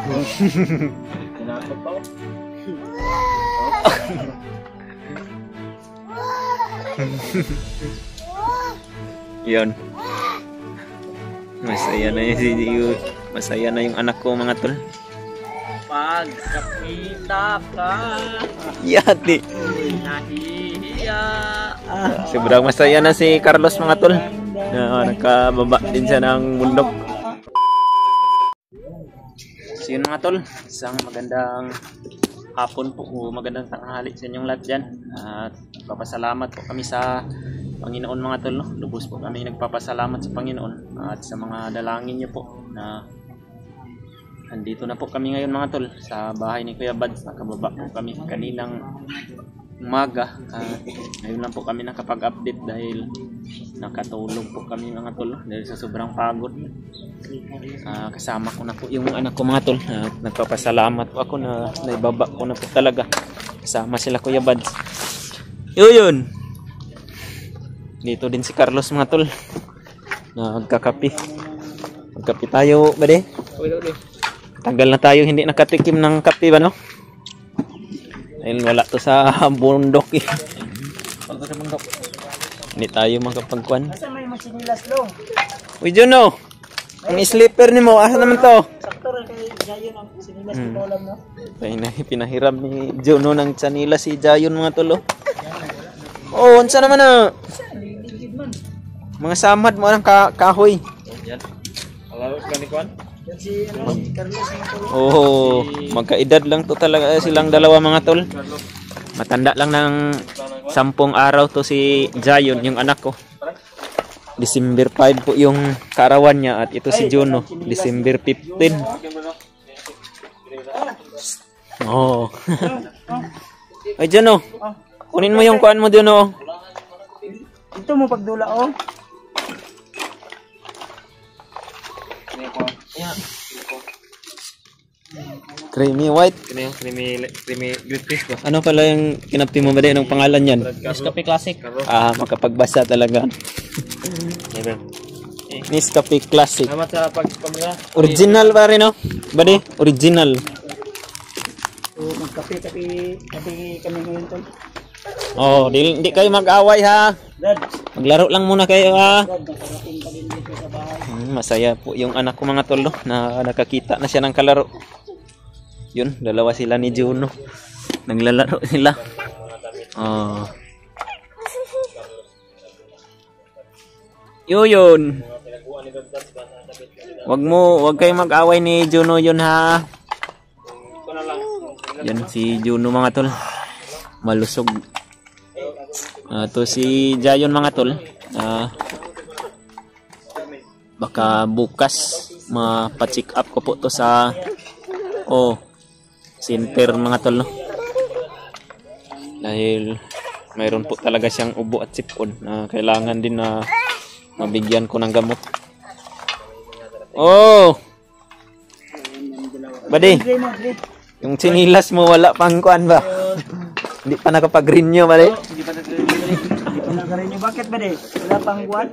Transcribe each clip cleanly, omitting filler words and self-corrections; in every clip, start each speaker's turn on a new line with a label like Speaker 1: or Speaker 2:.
Speaker 1: Tinakot pa ako.
Speaker 2: Yun. Masaya na yung masaya na yung anak ko mga tol.
Speaker 1: Pagkakita ka,
Speaker 2: Yati.
Speaker 1: nahihiya.
Speaker 2: Sobrang masaya na si Carlos mga tol. Nakababa din siya ng bundok. So yun mga tol, isang magandang hapon po o magandang tanghali sa inyong lahat dyan. At papasalamat po kami sa Panginoon mga tol. No? Lubos po kami nagpapasalamat sa Panginoon at sa mga dalangin niyo po na andito na po kami ngayon mga tol sa bahay ni Kuya Bads. Nakababa po kami kaninang umaga at ngayon lang po kami nakapag-update dahil nakatulog po kami mga tol dahil sa sobrang pagod. Kasama ko na po yung anak ko mga tol at nagpapasalamat po ako na naibaba ko na po talaga kasama sila Kuya Bads. Yun dito din si Carlos mga tol, nagkakape. Magkape tayo ba de? Tagal na tayo hindi nakatikim ng kape ba no? Dahil wala to sa bundok eh. Wala to sa bundok. Hindi tayo makapagkuhan.
Speaker 1: Asa may masinilas long?
Speaker 2: Uy Juno, ang slipper ni mo, asa naman to?
Speaker 1: Sakto rin kay Jayon ang sinilas ko alam no?
Speaker 2: Pinahiram ni Juno ng sanila si Jayon mga tolo. Oh, unsa naman na? Mga samad mo ng kahoy.
Speaker 1: Yan. Alaro ka ni Kwan? Yan si Carlos mga tol.
Speaker 2: Oh, magkaedad lang to talaga silang dalawa mga tol. Matanda lang ng 10 araw to si Jayon, yung anak ko. December 5 po yung kaarawan niya at ito si Juno, December 15. Oh. Ay Juno, kunin mo yung kuan mo Juno.
Speaker 1: Ito mo pagdula oh.
Speaker 2: Creamy white.
Speaker 1: Creamy British ba?
Speaker 2: Ano pala yung kinapti mo ba din? Anong pangalan yan?
Speaker 1: Nescafe Classic.
Speaker 2: Makapagbasa talaga. Nescafe Classic.
Speaker 1: Salamat sa pagpamila.
Speaker 2: Original pa rin, no? Bade, original.
Speaker 1: So, magkape kami ngayon tol.
Speaker 2: Oh, di kayo mag-away ha.
Speaker 1: Dad,
Speaker 2: Maglaro lang muna kayo ha.
Speaker 1: nakarating pa din dito sa bahay.
Speaker 2: Masaya po yung anak ko mga tol, no? Na nakakita na siya ng kalaro. Yun, dalawa sila ni Juno. Naglalaro sila. Oh. Yun. Wag kayo mag-away ni Juno yun ha. Yan si Juno mga tol. Malusog. To si Jayon mga tol. Baka bukas mapa-check up ko po to sa center mga tol, no? Dahil mayroon po talaga siyang ubo at sipon na kailangan din na mabigyan ko ng gamot. Oh! Badi, yung sinilas mo wala pang kuan ba? Hindi pa nakapag-renew badi?
Speaker 1: Hindi pa nag-renew. Bakit ba de? Wala pang kuwan?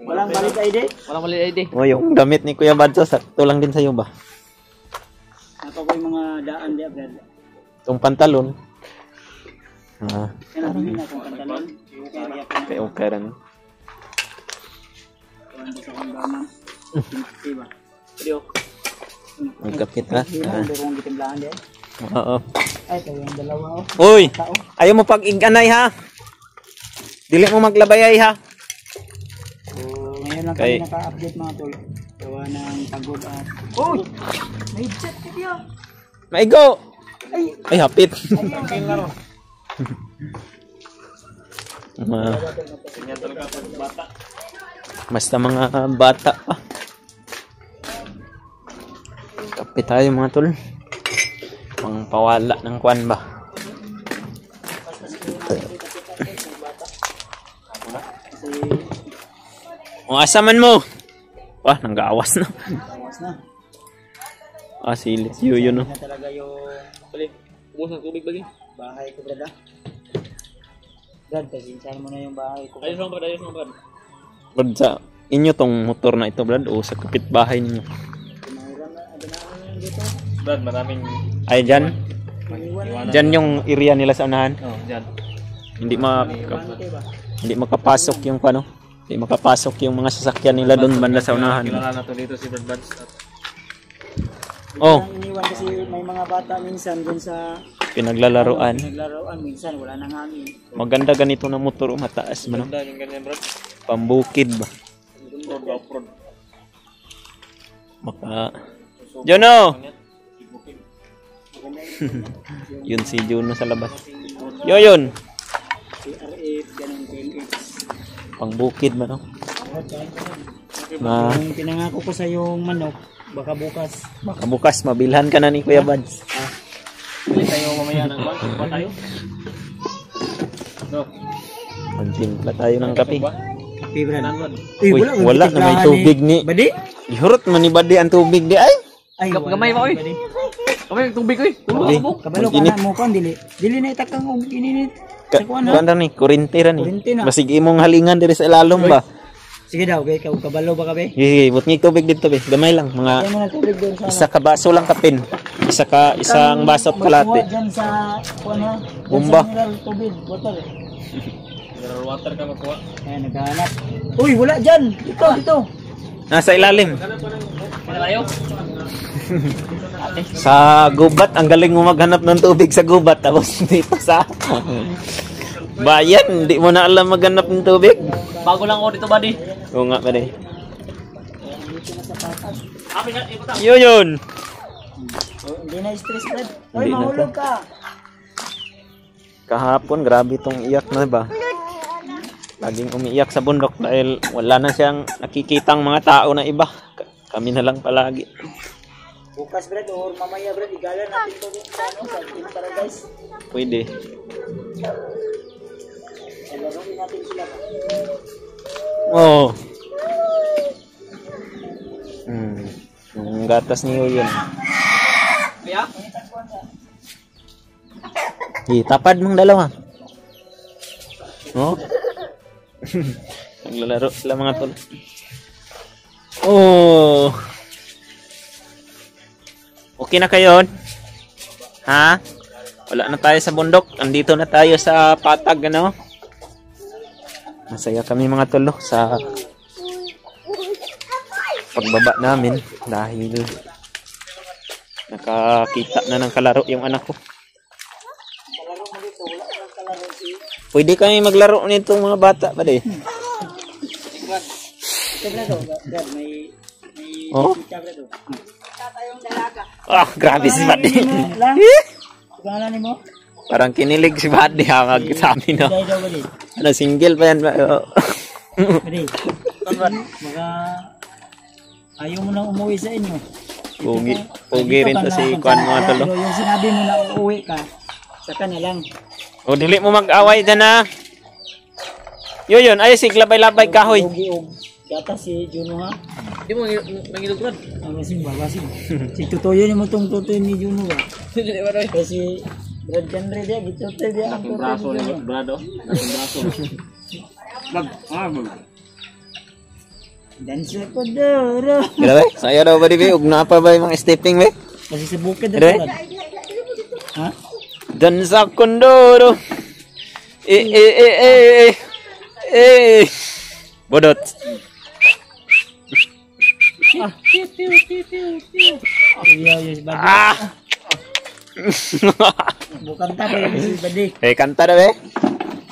Speaker 1: Walang valid ID? Walang valid ID.
Speaker 2: Oh, yung damit ni Kuya Badso, sakto lang din sa'yo ba?
Speaker 1: Ako ko yung mga daan di agad.
Speaker 2: Itong pantalon.
Speaker 1: Yan ang tingin akong pantalon.
Speaker 2: Okay, okay rin.
Speaker 1: Kuwan sa hanggaman. Diba? Pero,
Speaker 2: Magkapit ha.
Speaker 1: durong gitimlahan di.
Speaker 2: Oo.
Speaker 1: Ay, ito yung dalawa oh.
Speaker 2: Uy! Ayaw mo pag-iganay ha. Dili mo maglabay ha.
Speaker 1: Ngayon lang kami naka-update mga tol. Gawa ng pagod at... Uy! May jet ka diya!
Speaker 2: Maigo! Ay, hapit.
Speaker 1: Ay, laro.
Speaker 2: Basta mga bata pa. Kapit tayo mga tol. Pang pawala ng kwan ba? O asaman mo? Wah, nanggawas na.
Speaker 1: Awas na.
Speaker 2: Silit yun no.
Speaker 1: Na talaga yung... Bali, ubos ng tubig bagi. Bahay ko brada. Brad, pasinsahan mo na yung bahay ko. Ayos mo brad.
Speaker 2: Brad, sa inyo tong motor na ito Brad o sa kapitbahay ninyo?
Speaker 1: Pinahiram na dito.
Speaker 3: Brad, maraming
Speaker 2: Ay, dyan.
Speaker 3: iwanan.
Speaker 2: Dyan yung area nila sa unahan.
Speaker 3: Oh, dyan.
Speaker 2: Hindi hindi makapasok yung ano. Hindi makapasok yung mga sasakyan nila doon banda sa unahan.
Speaker 3: Kilala na to dito si Brad Buds.
Speaker 2: Oh,
Speaker 1: Iniwan kasi may mga bata minsan dun sa
Speaker 2: pinaglalaroan.
Speaker 1: naglaruan. Minsan wala nang hangin.
Speaker 2: Maganda ganito na motor, mataas man.
Speaker 3: Ganda yung ganyan, Brad.
Speaker 2: Pambukid ba?
Speaker 3: Off-road ba, off-road?
Speaker 2: Maka Juno! Yun si Juno sa labas. Yun!
Speaker 1: CRF, ganun KLX.
Speaker 2: Pangbukid ba no? Ma
Speaker 1: Yung pinangako ko sa yung manok, baka bukas.
Speaker 2: baka bukas mabilhan ka na ni Kuya Buds.
Speaker 3: Bili tayo mamaya ng bang. Ba tayo? No.
Speaker 2: Magtimpla tayo ng kape.
Speaker 1: Okay, Brad.
Speaker 2: Uy, wala na may tubig ni.
Speaker 1: Badi?
Speaker 2: Ihurot man ni Badi ang tubig di ay.
Speaker 1: Ay,
Speaker 3: Gamay ba, oy? Kamay, tubig ko eh.
Speaker 2: Badi.
Speaker 1: kabalo ka na mo kon dili. Dili na itakang og ininit. Sa kuan ha.
Speaker 2: Kuan ni kurente ra ni.
Speaker 1: Kurente na.
Speaker 2: Basig imong halingan diri sa ilalom ba.
Speaker 1: Sige daw, be, kabalo ba ka be?
Speaker 2: Sige, butngi tubig dito be. Gamay lang mga
Speaker 1: Kaya mo na tubig doon sa
Speaker 2: isa ka baso lang kapin. Isang baso at kalate.
Speaker 1: Diyan sa kuan ha.
Speaker 2: Bomba.
Speaker 1: Mineral tubig, water.
Speaker 3: Mineral water ka makuha.
Speaker 1: Ay, naghahanap. Uy, wala dyan. Dito.
Speaker 2: Nasa ilalim.
Speaker 3: Ano tayo?
Speaker 2: Sa gubat, ang galing mo maghanap ng tubig sa gubat. Tapos dito sa bayan, hindi mo na alam maghanap ng tubig.
Speaker 3: Bago lang ako dito, buddy.
Speaker 2: Oo nga, Badi.
Speaker 3: Happy na, ikot ako.
Speaker 2: Yun!
Speaker 1: Oh, hindi na stress, Brad. Uy,
Speaker 2: Hindi na
Speaker 1: mahulog ka.
Speaker 2: Kahapon, grabe itong iyak na ba? Laging umiiyak sa bundok dahil wala na siyang nakikitang mga tao na iba. Kami na lang palagi.
Speaker 1: Bukas, Brad, or mamaya, Brad, igala natin to din sa ano, sa Team Paradise.
Speaker 2: Pwede.
Speaker 1: Laruin natin sila.
Speaker 2: Oo. Yung gatas niyo yun.
Speaker 3: Kaya?
Speaker 2: Tapad mong dalawa. Oh. Naglalaro sila mga tol. Oh. Okay na kayo? Ha? Wala na tayo sa bundok. Andito na tayo sa patag, ano? Masaya kami mga tol sa pagbaba namin dahil nakakita na ng kalaro yung anak ko. Pwede kami maglaro nito mga bata pa de. Oh? Ah, grabe si Buddy.
Speaker 1: Pangalan mo?
Speaker 2: Parang kinilig si Buddy ha magsabi no.
Speaker 1: Dahil daw, Buddy.
Speaker 2: Ano single pa yan ba?
Speaker 1: Buddy. Mga ayaw mo nang umuwi sa inyo.
Speaker 2: Pugi rin to si Kwan mga tol.
Speaker 1: Yung sinabi mo na uuwi ka, saka na lang.
Speaker 2: O dili mo mag-away dyan na. Yun, ay sig labay-labay kahoy.
Speaker 1: Ugi-ug. Gata si Juno ha.
Speaker 3: Hindi mo nangilog, Brad.
Speaker 1: Ang masin ba? Basin. Si tutoy ni mo tong tutoy ni Juno ba?
Speaker 3: Hindi ba, Roy?
Speaker 1: Kasi Brad Canre dia, gitutoy dia ang tutoy
Speaker 3: Braso
Speaker 1: ni
Speaker 3: ni
Speaker 1: Juno.
Speaker 3: Brad, oh. Laking braso. Brad, Brad.
Speaker 1: Dancer ko duro.
Speaker 2: Grabe, saya daw ba di be? Ug na pa ba yung mga stepping be?
Speaker 1: Kasi sa bukid
Speaker 2: Dire?
Speaker 1: Brad. Ha?
Speaker 2: Dan sa kondoro. Bodot.
Speaker 1: Iya, yes, Buddy.
Speaker 2: Ah!
Speaker 1: Bukan ta ba yung si Buddy.
Speaker 2: Eh, kanta na be?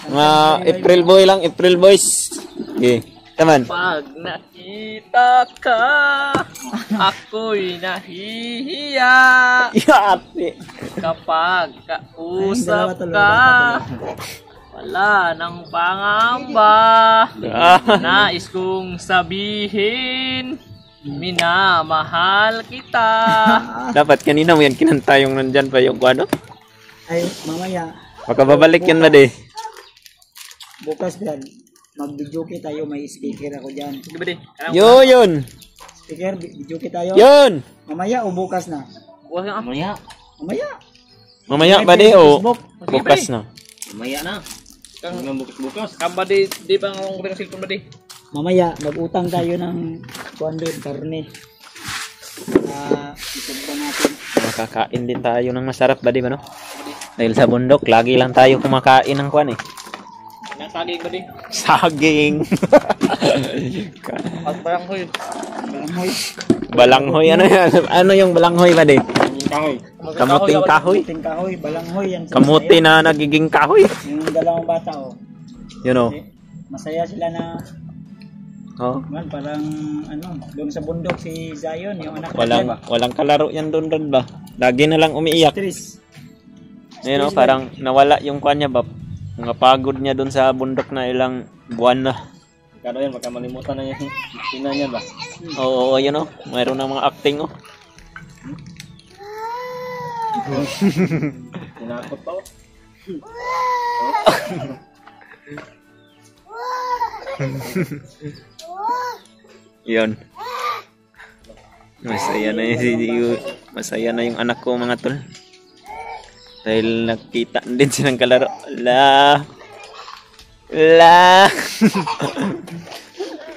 Speaker 2: Mga April boy lang, April boys. Okay, taman.
Speaker 3: Pag nakita ka, ako'y nahihiya.
Speaker 2: Yati.
Speaker 3: Kapag kausap
Speaker 1: Ay,
Speaker 3: ka, wala nang pangamba. Nais kong sabihin, minamahal kita.
Speaker 2: Dapat kanina mo yan kinanta yung nandyan pa yung kwano.
Speaker 1: Ay, mamaya.
Speaker 2: Baka babalik yan ba de?
Speaker 1: Bukas Brad. Mag-video tayo, may speaker ako diyan.
Speaker 3: Sige ba, di?
Speaker 2: Yun!
Speaker 1: Speaker, video tayo.
Speaker 2: Yun!
Speaker 1: Mamaya o bukas na?
Speaker 3: Bukas nga. Mamaya.
Speaker 1: Mamaya.
Speaker 2: Mamaya ba de o bukas na?
Speaker 3: Mamaya na. Kang bukas. Kang ba di ba ang kumpirang cellphone ba di?
Speaker 1: Mamaya, mag-utang tayo ng 200 karne. Isog pa natin.
Speaker 2: Kakain din tayo ng masarap ba, di ba, no? Dahil sa bundok, lagi lang tayo kumakain ng kwan eh.
Speaker 3: Nasaging ba din?
Speaker 2: Saging.
Speaker 3: At baranghoy.
Speaker 2: Balanghoy, ano yan? Ano yung balanghoy ba, di?
Speaker 3: Kahoy.
Speaker 2: Kamuting kahoy.
Speaker 1: Ting kahoy, balanghoy yan.
Speaker 2: Kamuti na nagiging kahoy.
Speaker 1: Yung dalawang bata, oh.
Speaker 2: You know?
Speaker 1: Masaya sila na,
Speaker 2: Oh.
Speaker 1: man, parang, ano, doon sa bundok si Zion, yung anak
Speaker 2: Walang kalaro yan doon ba? Lagi na lang umiiyak.
Speaker 1: Tris.
Speaker 2: Ayun, no? Parang nawala yung kwan niya ba? Mga pagod niya doon sa bundok na ilang buwan na.
Speaker 3: Kano yan, magkamalimutan na yung ina niya ba?
Speaker 2: Oo, yun o. Mayroon ng mga acting o.
Speaker 3: Tinakot pa oh.
Speaker 2: Yun. Masaya na masaya na yung anak ko mga tol. Dahil nakita din silang kalaro. La.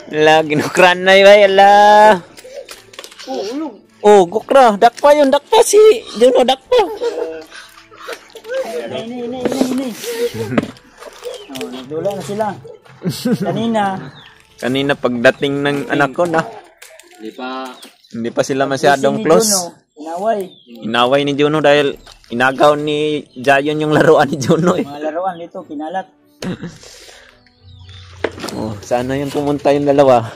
Speaker 2: La, ginukran na yun. La. Oh, gukra. Dakpa yun. Dakpa si Juno. Dakpa.
Speaker 1: Ini. Oh, nagdula na sila. Kanina
Speaker 2: Pagdating ng anak ko na. Hindi pa sila masyadong close. Inaway ni Juno dahil inagaw ni Jayon yung laruan ni Juno eh.
Speaker 1: mga laruan dito, kinalat.
Speaker 2: Oh, sana yung pumunta yung dalawa.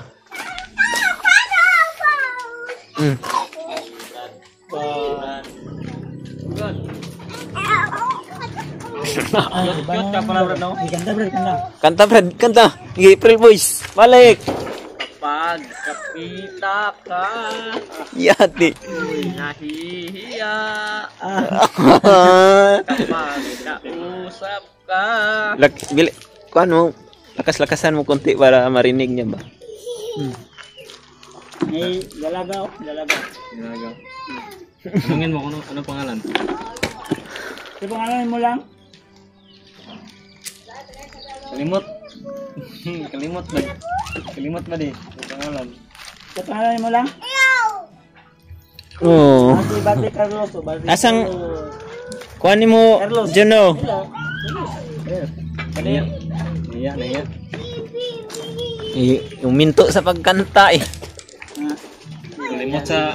Speaker 1: Yun ka pala, bro, no? Ganda, bro, ganda.
Speaker 2: Kanta, Fred, kanta. April Boys, balik.
Speaker 3: Kapag kapita ka,
Speaker 2: Yati.
Speaker 3: nahihiya.
Speaker 2: Ah.
Speaker 3: Kapag kausap ka,
Speaker 2: Kuan mo, lakas-lakasan mo konti para marinig niya ba?
Speaker 1: Dalaga, oh, dalaga.
Speaker 3: Tanungin mo kung ano pangalan.
Speaker 1: Di pangalaman mo lang?
Speaker 3: Kalimot ba di? Ang pangalan.
Speaker 1: Di pangalaman mo lang?
Speaker 2: Oh.
Speaker 1: Bati Carlos, oh, Bati
Speaker 2: Asang-
Speaker 1: Carlos.
Speaker 2: Kuan mo,
Speaker 1: Carlos.
Speaker 2: Juno.
Speaker 3: Naiya.
Speaker 2: Yung minto sa pagkanta eh.
Speaker 3: Kalimot sa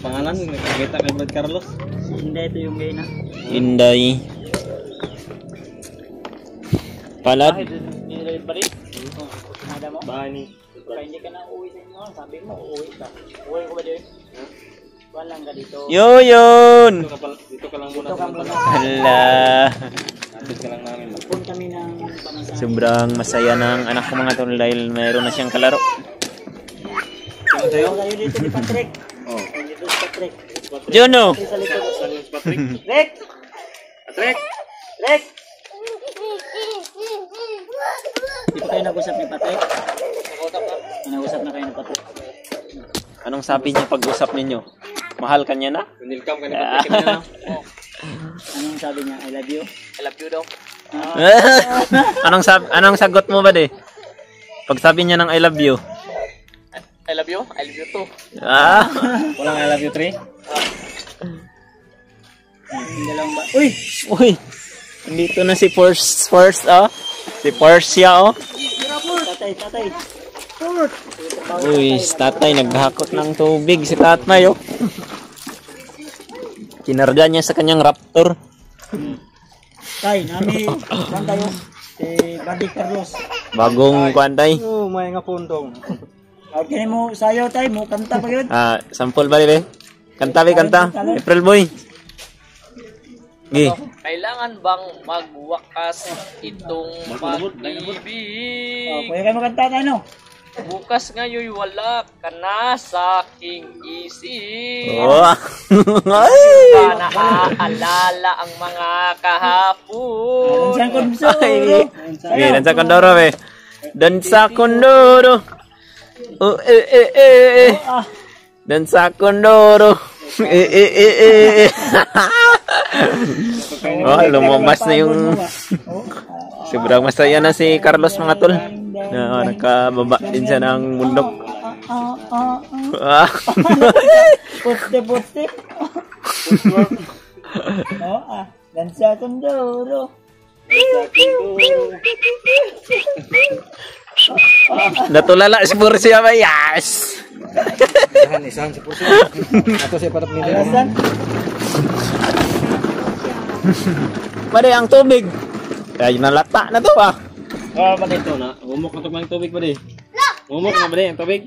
Speaker 3: pangalan. Nakita kay Brad Carlos.
Speaker 1: Hindi, ito yung gay na.
Speaker 2: Inday. Palad.
Speaker 1: Nililid pa rin? Nada mo?
Speaker 3: Bahay ni.
Speaker 1: Kaya hindi ka na uuwi sa inyo. Sabi mo, uuwi ka. Uuwi ko ba din? Walang ka dito.
Speaker 2: Yun!
Speaker 3: Dito ka lang muna.
Speaker 1: Dito ka muna.
Speaker 2: Hala.
Speaker 3: Nandito ka lang namin.
Speaker 1: Punta kami ng pamasahe.
Speaker 2: Sobrang masaya ng anak ko mga tol dahil mayroon na siyang kalaro.
Speaker 1: Tayo dito ni Patrick.
Speaker 3: Oh.
Speaker 1: Dito si Patrick.
Speaker 2: Juno!
Speaker 1: Sa likod.
Speaker 3: Patrick.
Speaker 1: Rick!
Speaker 3: Patrick!
Speaker 1: Rick! Di pa kayo nag-usap ni Patrick? Nag-usap na kayo ni Patrick.
Speaker 2: Anong sabi niya pag-usap ninyo? Mahal ka niya na?
Speaker 3: Welcome ka ni Patrick.
Speaker 1: Anong sabi niya? I love you?
Speaker 3: I love you daw.
Speaker 2: Anong sagot mo ba de? Pag sabi niya ng I love you.
Speaker 3: I love you. I love you too.
Speaker 2: Ah.
Speaker 3: Walang I love you 3.
Speaker 1: Yung dalawang ba? Uy!
Speaker 2: Uy. Dito na si first oh. Si Portia oh.
Speaker 1: Tatay.
Speaker 2: Uy, si tatay naghakot ng tubig si tatay oh. Kinarga niya sa kanyang raptor.
Speaker 1: Tay, nami, saan tayo? Si Buddy Carlos.
Speaker 2: Bagong kwantay.
Speaker 1: Oh, may nga pundong. Okay mo, sayo tay, mo kanta pa yun.
Speaker 2: Sample ba rin? Kanta. April Boy. Gi.
Speaker 3: Kailangan bang magwakas itong pag-ibig?
Speaker 1: Kuya kayo magkanta tayo, no?
Speaker 3: Bukas ngayon wala ka na sa aking isip.
Speaker 2: Oh.
Speaker 3: Pa naaalala ang mga kahapon.
Speaker 1: Dansa kondoro.
Speaker 2: Okay, dansa kondoro be. Dansa kondoro. Oh, eh. Dansa kondoro. Oh, lumabas na yung sobrang masaya na si Carlos mga tol. Nakababa din siya ng bundok.
Speaker 1: Puste. Oo, dansa tunduro.
Speaker 2: Natulala si Porcia ba? Yes!
Speaker 3: Isahan si Porcia. Ato siya patap nila.
Speaker 1: Alasan?
Speaker 2: Pare, ang tubig. Ay, nalata na to ah.
Speaker 3: Ah, ba dito na? Humok na tubig tubig ba di? Humok na ba di ang tubig?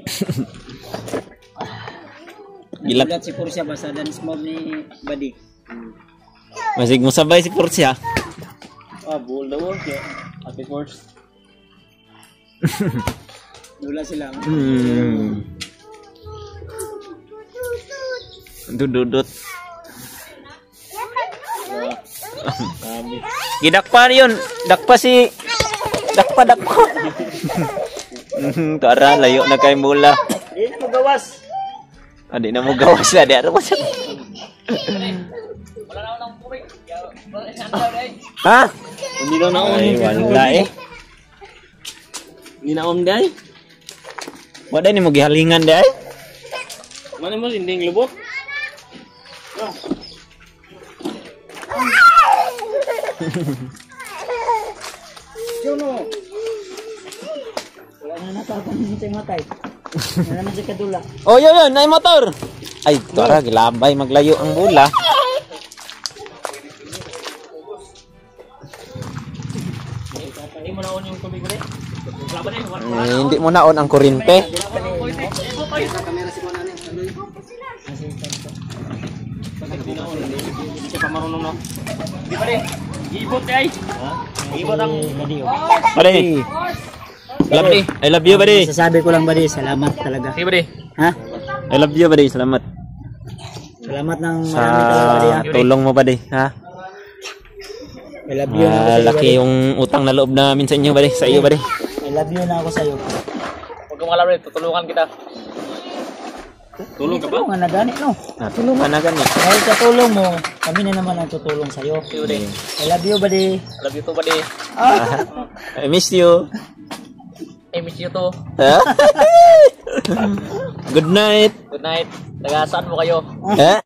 Speaker 2: Gilak.
Speaker 1: Nagulat si Porcia ba sa dance move ni Buddy?
Speaker 2: Masig mo sabay si Porcia.
Speaker 3: Ah, bull daw siya. Ate Force.
Speaker 1: Dula sila.
Speaker 2: Dududut. Gidakpa yun. Dakpa si... Dakpa. Tara, layo na kay mula.
Speaker 1: Hindi na magawas.
Speaker 2: Adi na mo gawas na. Di ano mo siya. Ha?
Speaker 3: Hindi daw naon.
Speaker 2: Ay, wala eh.
Speaker 3: Hindi naon day.
Speaker 2: Wala ni mo gihalingan di ay.
Speaker 3: Mana mo sinding lubot?
Speaker 1: Juno. Wala na natatanong sa matay. Wala naman si Kadula.
Speaker 2: Oh, yun. Nay motor. Ay, tara, gilabay. Maglayo ang bula.
Speaker 3: Hindi mo naon yung tubig ba di?
Speaker 2: Hindi mo naon ang kuryente.
Speaker 3: Hindi siya pa marunong no. Di ba di? Ibot ay. Ibot ang
Speaker 2: Pare. I love you, buddy.
Speaker 1: Sasabi ko lang Buddy, salamat talaga.
Speaker 3: Di ba di?
Speaker 1: Ha?
Speaker 2: I love you, buddy. Salamat.
Speaker 1: Salamat ng
Speaker 2: Sa
Speaker 1: marami talaga Buddy. Ha?
Speaker 2: tulong mo, buddy. Ha?
Speaker 1: I love you na ako sa'yo,
Speaker 2: Laki
Speaker 1: buddy.
Speaker 2: yung utang na loob namin sa inyo, buddy. Sa iyo, buddy.
Speaker 1: I love you na ako sa'yo.
Speaker 3: Huwag kang alam rin, tutulungan kita. Tulong ka ba?
Speaker 1: Tulungan na gani, no?
Speaker 2: Tulungan na ganit.
Speaker 1: Dahil sa tulong mo, kami na naman ang tutulong sa'yo.
Speaker 3: Di ba di?
Speaker 1: I love you, Buddy.
Speaker 3: Love you too ba di?
Speaker 2: I miss you.
Speaker 3: I miss you too.
Speaker 2: Ha? Good night.
Speaker 3: Good night. Taga saan mo kayo?
Speaker 2: Ha?